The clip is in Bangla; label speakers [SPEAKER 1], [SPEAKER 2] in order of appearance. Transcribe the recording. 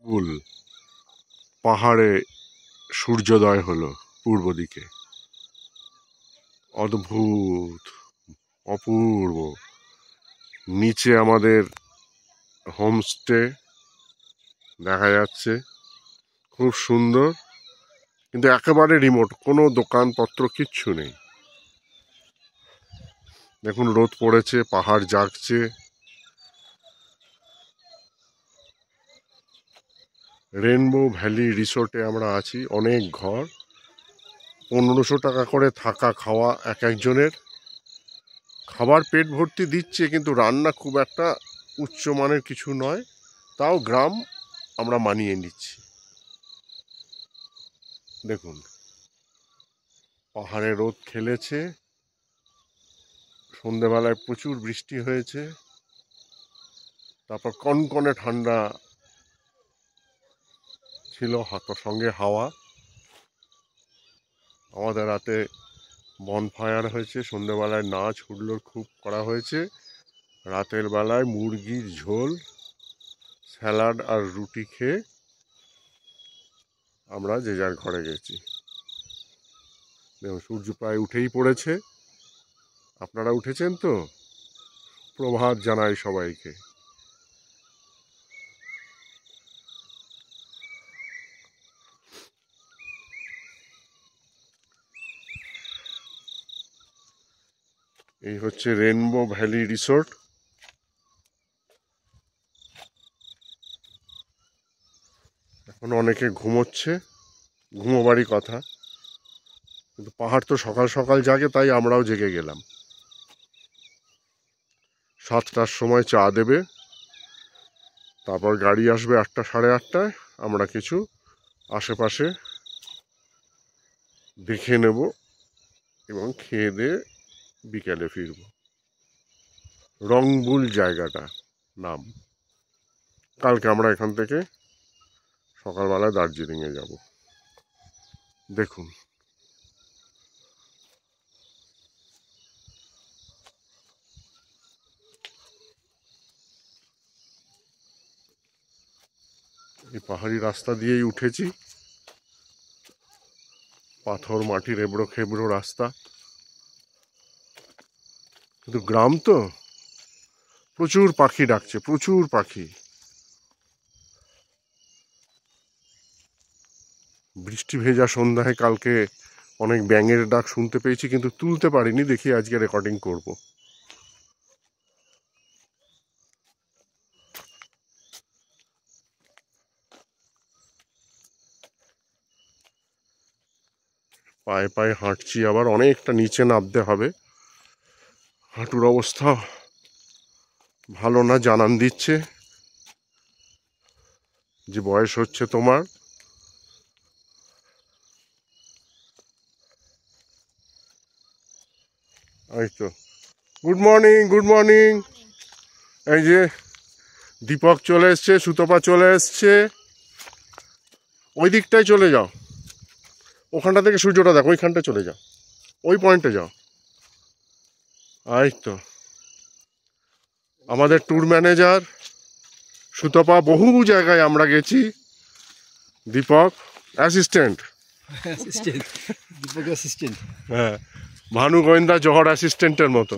[SPEAKER 1] ফুল পাহাড়ে সূর্যোদয় হলো পূর্ব দিকে। অদ্ভুত, অপূর্ব। নিচে আমাদের হোমস্টে দেখা যাচ্ছে, খুব সুন্দর, কিন্তু একেবারে রিমোট, কোনো দোকানপত্র কিচ্ছু নেই। দেখুন রোদ পড়েছে, পাহাড় জাগছে। রেনবো ভ্যালি রিসোর্টে আমরা আছি, অনেক ঘর, 1500 টাকা করে থাকা খাওয়া এক একজনের। খাবার পেট ভর্তি দিচ্ছে, কিন্তু রান্না খুব একটা উচ্চমানের কিছু নয়, তাও গ্রাম আমরা মানিয়ে নিচ্ছি। দেখুন পাহাড়ে রোদ খেলেছে, সন্ধেবেলায় প্রচুর বৃষ্টি হয়েছে, তারপর কনকনে ঠান্ডা ছিল, সঙ্গে হাওয়া। আমাদের রাতে বনফায়ার হয়েছে, সন্ধেবেলায় নাচ হুল্লোড় খুব করা হয়েছে। রাতের বেলায় মুরগির ঝোল, স্যালাড আর রুটি খেয়ে আমরা যে যার ঘরে গেছি। দেখুন সূর্য প্রায় উঠেই পড়েছে। আপনারা উঠেছেন তো? প্রভাত জানাই সবাইকে। এই হচ্ছে রেনবো ভ্যালি রিসোর্ট। এখন অনেকে ঘুমোচ্ছে, ঘুমোবারই কথা, কিন্তু পাহাড় তো সকাল সকাল জাগে, তাই আমরাও জেগে গেলাম। 7টার সময় চা দেবে, তারপর গাড়ি আসবে 8টা সাড়ে 8টায়। আমরা কিছু আশেপাশে দেখে নেব এবং খেয়ে দিয়ে বিকেলে ফিরব। রংবুল জায়গাটা নাম। কালকে আমরা এখান থেকে সকালবেলায় দার্জিলিংয়ে যাব। দেখুন এই পাহাড়ি রাস্তা দিয়েই উঠেছি, পাথর মাটির এবড়ো খেবড়ো রাস্তা, কিন্তু গ্রাম তো, প্রচুর পাখি ডাকছে, প্রচুর পাখি। বৃষ্টি ভেজা সন্ধ্যায় কালকে অনেক ব্যাঙের ডাক শুনতে পেয়েছি, কিন্তু তুলতে পারিনি, দেখি আজকে রেকর্ডিং করব। পায়ে পায়ে হাঁটছি, আবার অনেকটা নিচে নামতে হবে। হাঁটুর অবস্থা ভালো না, জানান দিচ্ছে যে বয়স হচ্ছে তোমার। এই তো, গুড মর্নিং, গুড মর্নিং। এই যে দীপক চলে এসছে, সুতপা চলে এসছে। ওই দিকটায় চলে যাও, ওখানটা থেকে সূর্যটা দেখো, ওইখানটায় চলে যাও, ওই পয়েন্টে যাও। এই তো আমাদের ট্যুর ম্যানেজার সুতপা, বহু জায়গায় আমরা গেছি। Deepak assistant,
[SPEAKER 2] Deepak assistant.
[SPEAKER 1] হ্যাঁ, ভানু গোয়েন্দা জহর অ্যাসিস্ট্যান্টের মতো।